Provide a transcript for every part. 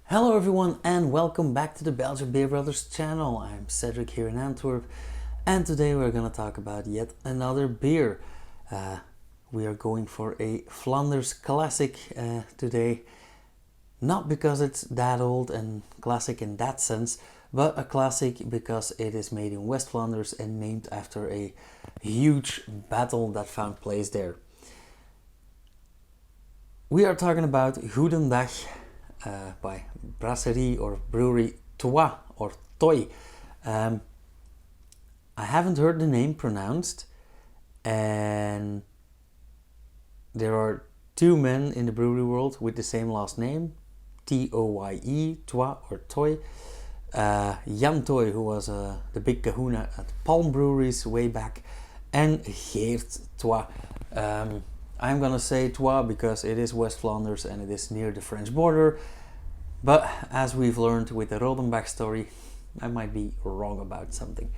Hello everyone and welcome back to the Belgian Beer Brothers channel. I'm Cedric here in Antwerp and today we're going to talk about yet another beer. We are going for a Flanders classic today. Not because it's that old and classic in that sense, but a classic because it is made in West Flanders and named after a huge battle that found place there. We are talking about Goedendag by Brasserie or Brewery Toye or Toye. I haven't heard the name pronounced, and there are two men in the brewery world with the same last name, Toye, Toye or Toye. Jan Toye, who was the big kahuna at Palm Breweries way back, and Geert Toye. I'm gonna say Toye because it is West Flanders and it is near the French border. But as we've learned with the Rodenbach story, I might be wrong about something.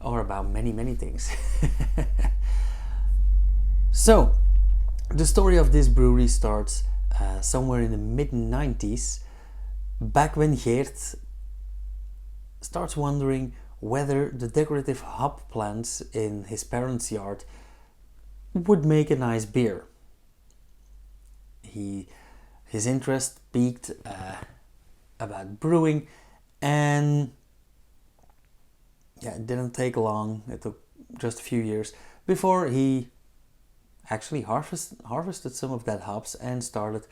Or about many things. So, the story of this brewery starts somewhere in the mid-90s, back when Geert starts wondering whether the decorative hop plants in his parents' yard would make a nice beer. His interest peaked about brewing, and it didn't take long. It took just a few years before he actually harvested some of that hops and started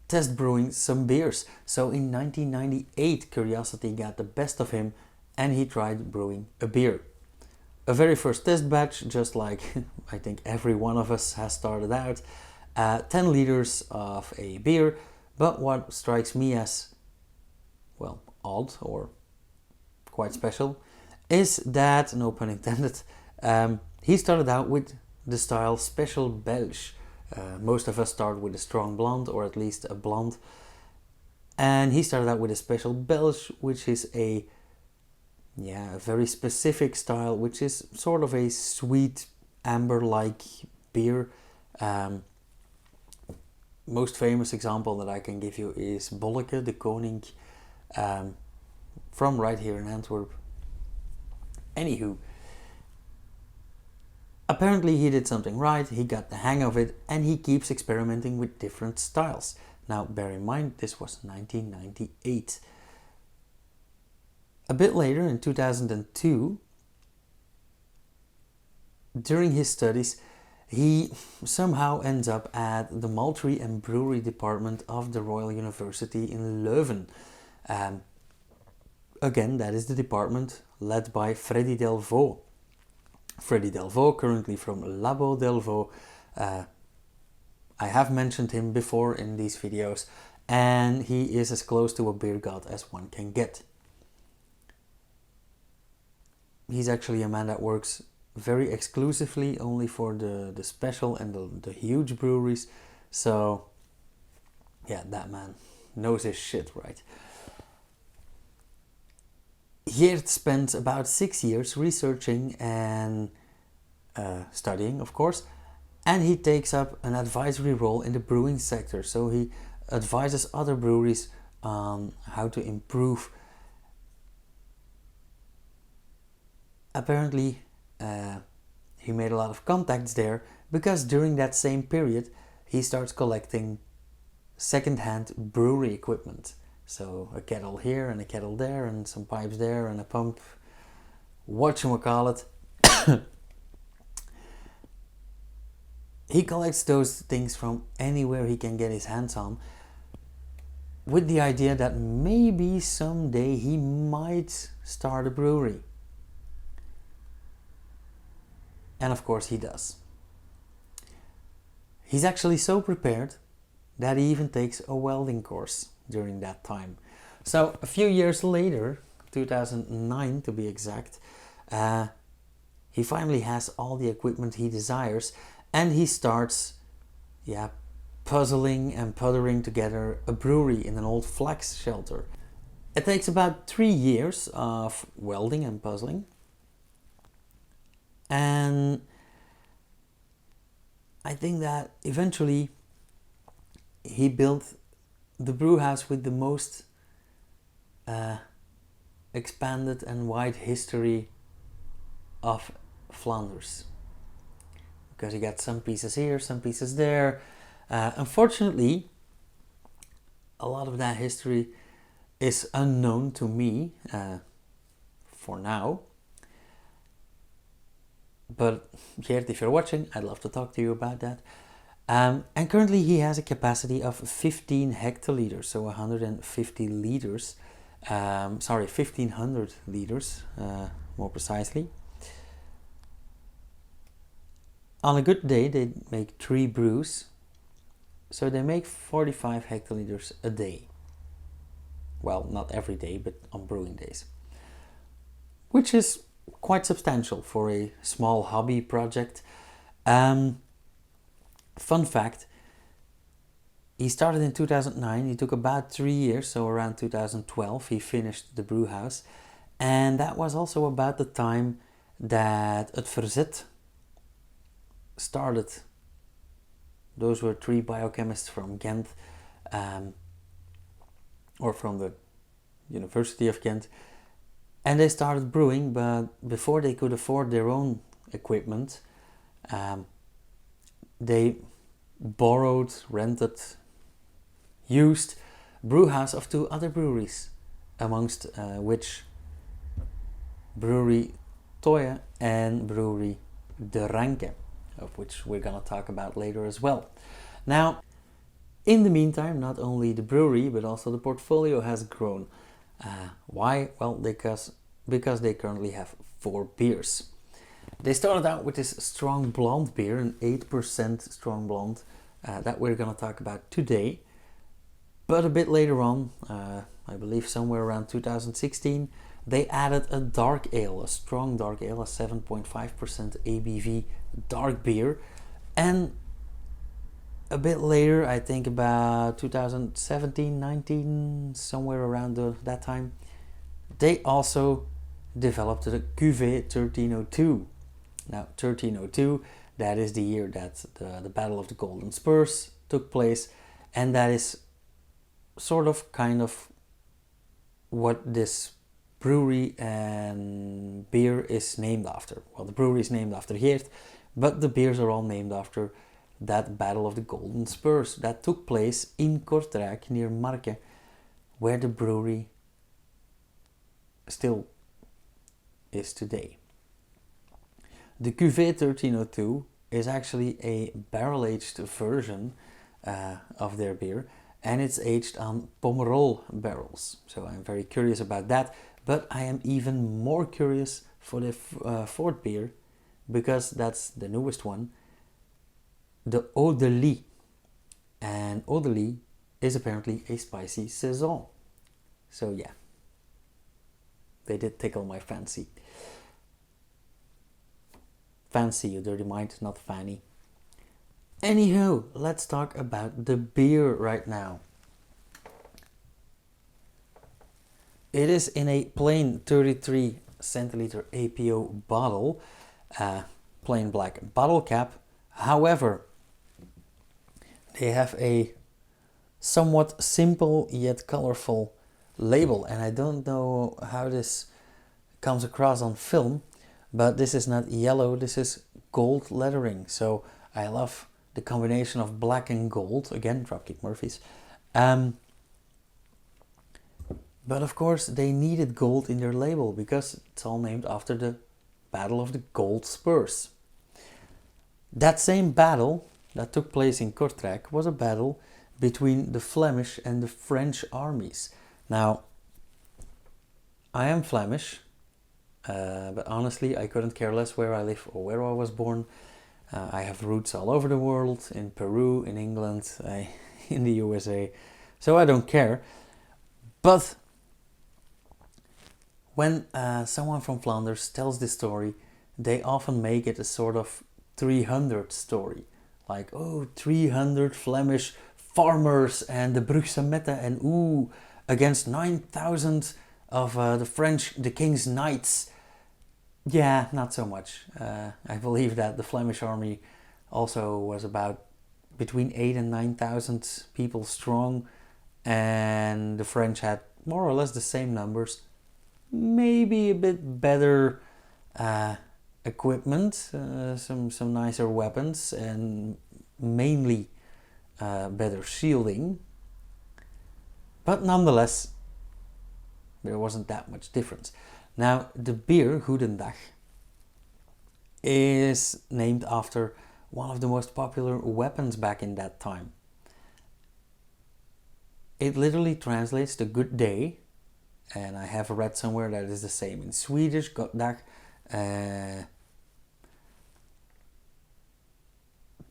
test brewing some beers. So in 1998, curiosity got the best of him and he tried brewing a beer. A very first test batch, just like I think every one of us has started out, 10 liters of a beer. But what strikes me as, well, odd or quite special is that, no pun intended, he started out with the style Special Belge. Most of us start with a strong blonde, or at least a blonde, and he started out with a Special Belge, which is a very specific style, which is sort of a sweet amber-like beer. Most famous example that I can give you is Bolleke, the Koning, from right here in Antwerp. Anywho, apparently he did something right, he got the hang of it, and he keeps experimenting with different styles. Now, bear in mind, this was 1998. A bit later, in 2002, during his studies, he somehow ends up at the Maltery and Brewery department of the Royal University in Leuven. Again, that is the department led by Freddy Delvaux. Freddy Delvaux, currently from Labo Delvaux. I have mentioned him before in these videos, and he is as close to a beer god as one can get. He's actually a man that works very exclusively only for the special and the huge breweries. So, that man knows his shit, right? Geert spent about 6 years researching and studying, of course, and he takes up an advisory role in the brewing sector. So he advises other breweries on how to improve. Apparently, he made a lot of contacts there because during that same period he starts collecting second-hand brewery equipment. So a kettle here and a kettle there and some pipes there and a pump, whatchamacallit. He collects those things from anywhere he can get his hands on, with the idea that maybe someday he might start a brewery. And of course he does. He's actually so prepared that he even takes a welding course during that time. So a few years later, 2009 to be exact, he finally has all the equipment he desires, and he starts puzzling and puttering together a brewery in an old flax shelter. It takes about 3 years of welding and puzzling, and I think that eventually he built the brew house with the most expanded and wide history of Flanders, because you got some pieces here, some pieces there. Unfortunately, a lot of that history is unknown to me for now. But Geert, if you're watching, I'd love to talk to you about that. And currently he has a capacity of 15 hectoliters, so 150 liters. 1500 liters, more precisely. On a good day, they make 3 brews, so they make 45 hectoliters a day. Well, not every day, but on brewing days. Which is quite substantial for a small hobby project. Fun fact, he started in 2009, he took about 3 years, so around 2012 he finished the brew house. And that was also about the time that Het Verzet started. Those were 3 biochemists from Ghent, or from the University of Ghent, and they started brewing, but before they could afford their own equipment, they borrowed, rented, used brew house of 2 other breweries, amongst which Brewery Toye and Brewery De Ranke, of which we're gonna talk about later as well. Now, in the meantime, not only the brewery, but also the portfolio has grown. Why? Well, because they currently have 4 beers. They started out with this strong blonde beer, an 8% strong blonde, that we're gonna talk about today. But a bit later on, I believe somewhere around 2016, they added a dark ale, a strong dark ale, a 7.5% ABV dark beer. And a bit later, I think about 2017, 19, somewhere around that time, they also developed the Cuvée 1302. Now, 1302, that is the year that the Battle of the Golden Spurs took place, and that is sort of kind of what this brewery and beer is named after. Well, the brewery is named after Geert, but the beers are all named after that Battle of the Golden Spurs that took place in Kortrijk near Marke, where the brewery still is today. The Cuvée 1302 is actually a barrel-aged version of their beer, and it's aged on Pomerol barrels. So I'm very curious about that, but I am even more curious for the fourth beer, because that's the newest one, the Eau de Lis. And Eau de Lis is apparently a spicy saison. So yeah, they did tickle my fancy. Fancy, you dirty mind, not fanny. Anywho, let's talk about the beer right now. It is in a plain 33 centiliter APO bottle, plain black bottle cap. However, they have a somewhat simple yet colorful label, and I don't know how this comes across on film, but this is not yellow, this is gold lettering. So I love the combination of black and gold. Again, Dropkick Murphys. But of course they needed gold in their label because it's all named after the Battle of the Gold Spurs. That same battle that took place in Kortrijk was a battle between the Flemish and the French armies. Now, I am Flemish, but honestly I couldn't care less where I live or where I was born. I have roots all over the world, in Peru, in England, in the USA, so I don't care. But when someone from Flanders tells this story, they often make it a sort of 300 story. Like, oh, 300 Flemish farmers and the Brugse Mette and ooh, against 9,000 of the French, the King's Knights. Yeah, not so much. I believe that the Flemish army also was about between 8 and 9,000 people strong, and the French had more or less the same numbers, maybe a bit better equipment, some nicer weapons, and mainly better shielding. But nonetheless, there wasn't that much difference. Now, the beer, Goedendag, is named after one of the most popular weapons back in that time. It literally translates to good day, and I have read somewhere that is the same in Swedish, Goedendag.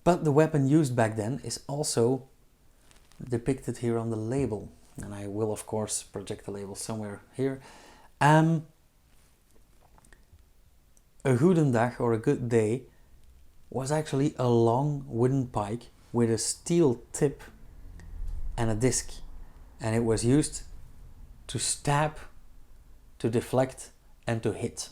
But the weapon used back then is also depicted here on the label, and I will of course project the label somewhere here. A Goedendag, or a good day, was actually a long wooden pike with a steel tip and a disc, and it was used to stab, to deflect, and to hit.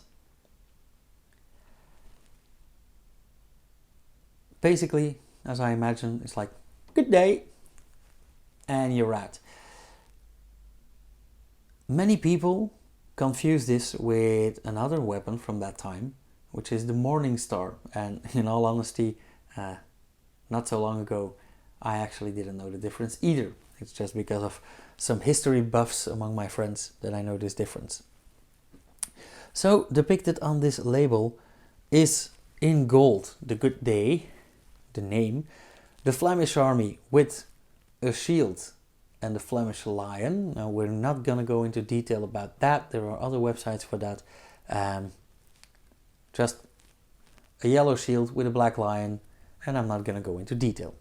Basically, as I imagine, it's like, good day, and you're out. Many people confuse this with another weapon from that time, which is the Morning Star, and in all honesty, not so long ago, I actually didn't know the difference either. It's just because of some history buffs among my friends that I know this difference. So, depicted on this label is in gold the good day, the name, the Flemish army with a shield and the Flemish lion. Now, we're not gonna go into detail about that. There are other websites for that. Just a yellow shield with a black lion, and I'm not gonna go into detail.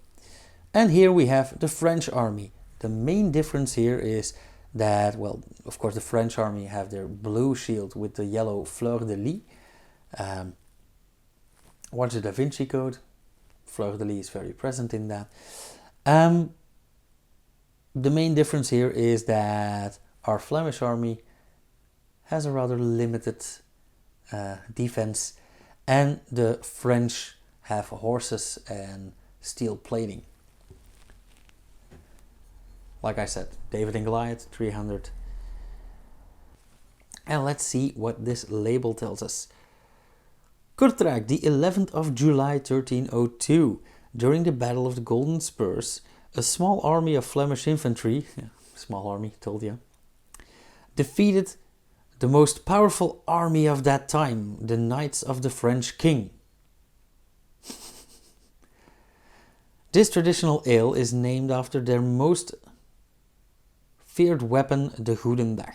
And here we have the French army. The main difference here is that, well, of course the French army have their blue shield with the yellow fleur de lis. Watch the Da Vinci Code. Fleur de lis is very present in that. The main difference here is that our Flemish army has a rather limited defense, and the French have horses and steel plating. Like I said, David and Goliath, 300. And let's see what this label tells us. Kortrijk, the 11th of July 1302. During the Battle of the Golden Spurs, a small army of Flemish infantry, small army, told you, defeated the most powerful army of that time, the Knights of the French King. This traditional ale is named after their most feared weapon, the Goedendag.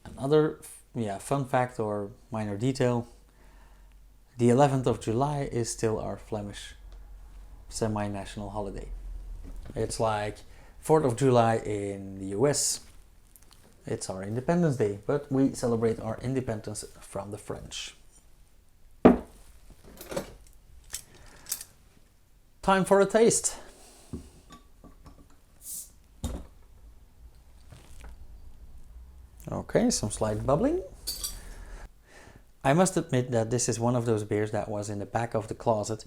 Another fun fact or minor detail, the 11th of July is still our Flemish semi-national holiday. It's like 4th of July in the US. It's our Independence Day, but we celebrate our independence from the French. Time for a taste. Okay, some slight bubbling. I must admit that this is one of those beers that was in the back of the closet,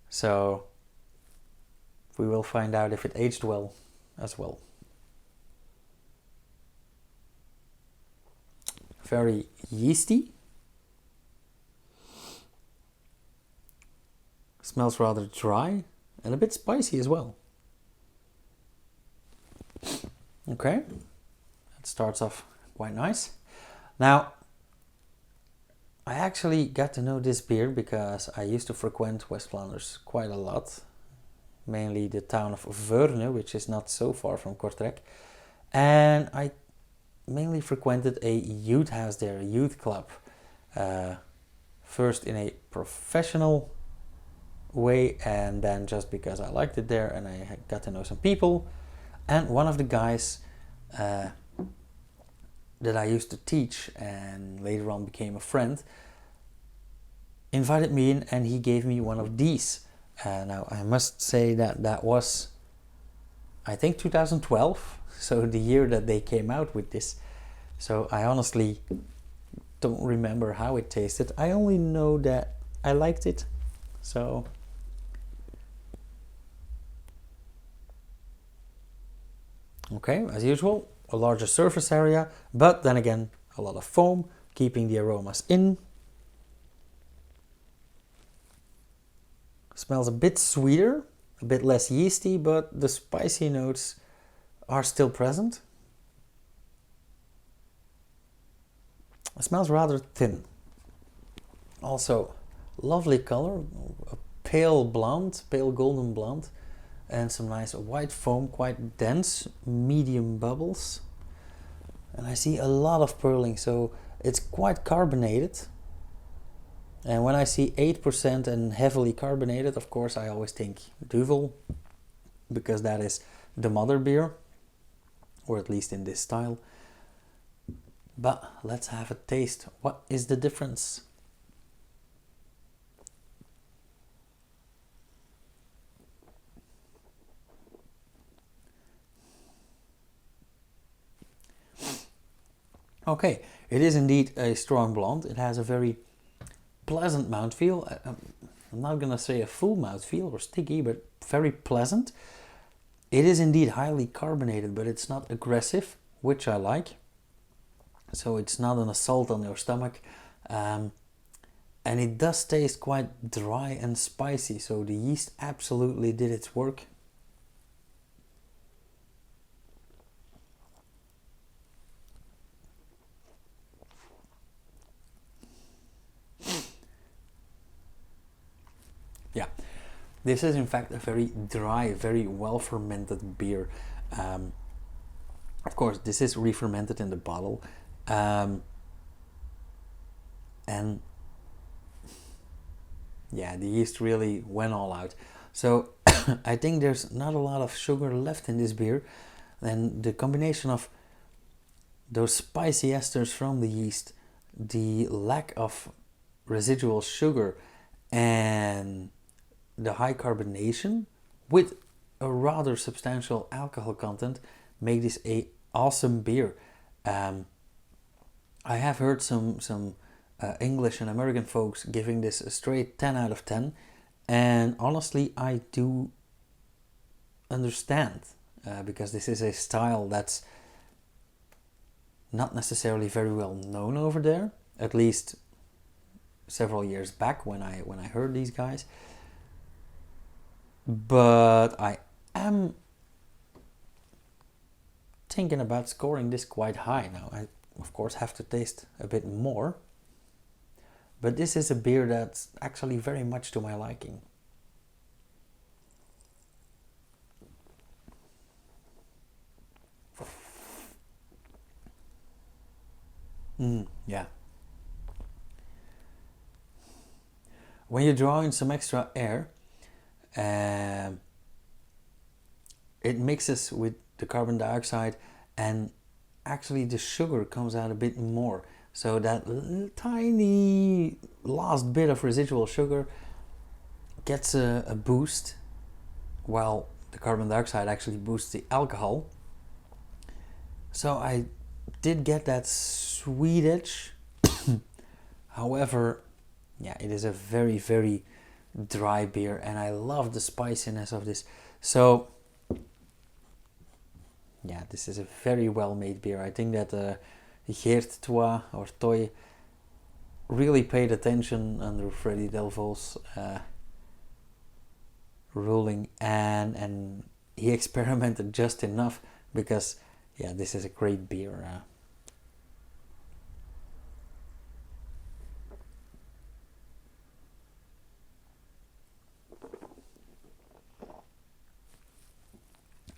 so we will find out if it aged well as well. Very yeasty. Smells rather dry and a bit spicy as well. Okay, that starts off quite nice. Now, I actually got to know this beer because I used to frequent West Flanders quite a lot. Mainly the town of Veurne, which is not so far from Kortrijk. And I mainly frequented a youth house there, a youth club. First in a professional way, and then just because I liked it there and I got to know some people. And one of the guys that I used to teach and later on became a friend invited me in, and he gave me one of these. Now I must say that was, I think, 2012, so the year that they came out with this. So I honestly don't remember how it tasted. I only know that I liked it. So Okay, as usual, a larger surface area, but then again, a lot of foam, keeping the aromas in. Smells a bit sweeter, a bit less yeasty, but the spicy notes are still present. It smells rather thin. Also, lovely color, a pale blonde, pale golden blonde, and some nice white foam, quite dense, medium bubbles. And I see a lot of pearling, so it's quite carbonated. And when I see 8% and heavily carbonated, of course, I always think Duvel, because that is the mother beer, or at least in this style. But let's have a taste. What is the difference? Okay, it is indeed a strong blonde. It has a very pleasant mouthfeel. I'm not gonna say a full mouthfeel or sticky, but very pleasant. It is indeed highly carbonated, but it's not aggressive, which I like. So it's not an assault on your stomach. And it does taste quite dry and spicy, so the yeast absolutely did its work. Yeah, this is in fact a very dry, very well fermented beer. Of course, this is re-fermented in the bottle. And yeah, the yeast really went all out. So I think there's not a lot of sugar left in this beer. And the combination of those spicy esters from the yeast, the lack of residual sugar, and the high carbonation with a rather substantial alcohol content make this a awesome beer. I have heard some English and American folks giving this a straight 10 out of 10, and honestly I do understand, because this is a style that's not necessarily very well known over there, at least several years back when I heard these guys. But I am thinking about scoring this quite high now. I of course have to taste a bit more, but this is a beer that's actually very much to my liking. Yeah. When you draw in some extra air, it mixes with the carbon dioxide, and actually the sugar comes out a bit more. So that tiny last bit of residual sugar gets a boost, while the carbon dioxide actually boosts the alcohol. So I did get that sweet edge. However, yeah, it is a very, very dry beer, and I love the spiciness of this. So yeah, this is a very well made beer. I think that Geert Toye or Toye really paid attention under Freddy Delvau's ruling, and he experimented just enough, because yeah, this is a great beer.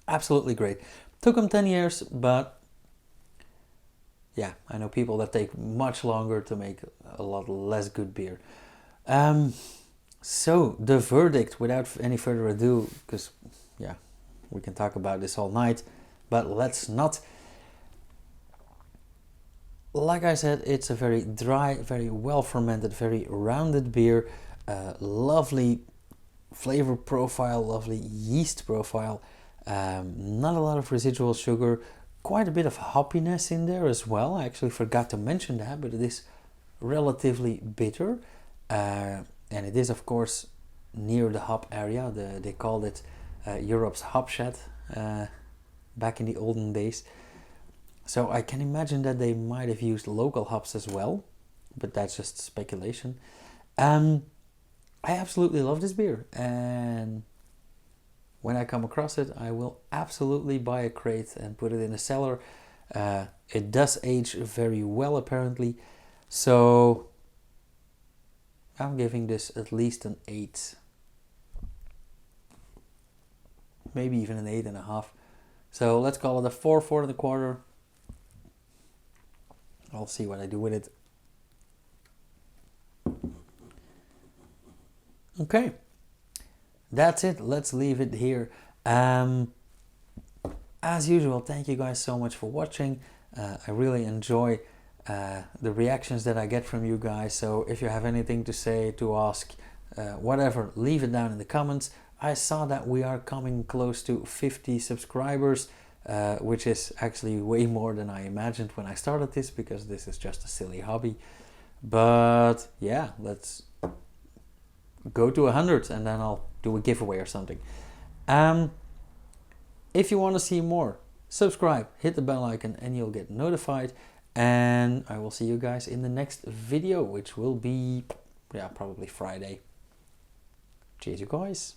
Absolutely great. Took him 10 years, but yeah, I know people that take much longer to make a lot less good beer. So the verdict, without any further ado, because yeah, we can talk about this all night, but let's not. Like I said, it's a very dry, very well fermented, very rounded beer. Lovely flavor profile, lovely yeast profile. Not a lot of residual sugar, quite a bit of hoppiness in there as well. I actually forgot to mention that, but it is relatively bitter, and it is of course near the hop area. They called it Europe's hop shed back in the olden days. So I can imagine that they might have used local hops as well, but that's just speculation. I absolutely love this beer, and when I come across it, I will absolutely buy a crate and put it in a cellar. It does age very well apparently, so I'm giving this at least an 8. Maybe even an 8.5. So let's call it a 4, 4.25. I'll see what I do with it. Okay, that's it. Let's leave it here. As usual, thank you guys so much for watching. I really enjoy the reactions that I get from you guys. So if you have anything to say, to ask, whatever, leave it down in the comments. I saw that we are coming close to 50 subscribers, which is actually way more than I imagined when I started this, because this is just a silly hobby. But yeah, let's go to 100 and then I'll do a giveaway or something. If you want to see more, subscribe, hit the bell icon, and you'll get notified. And I will see you guys in the next video, which will be, yeah, probably Friday. Cheers, you guys.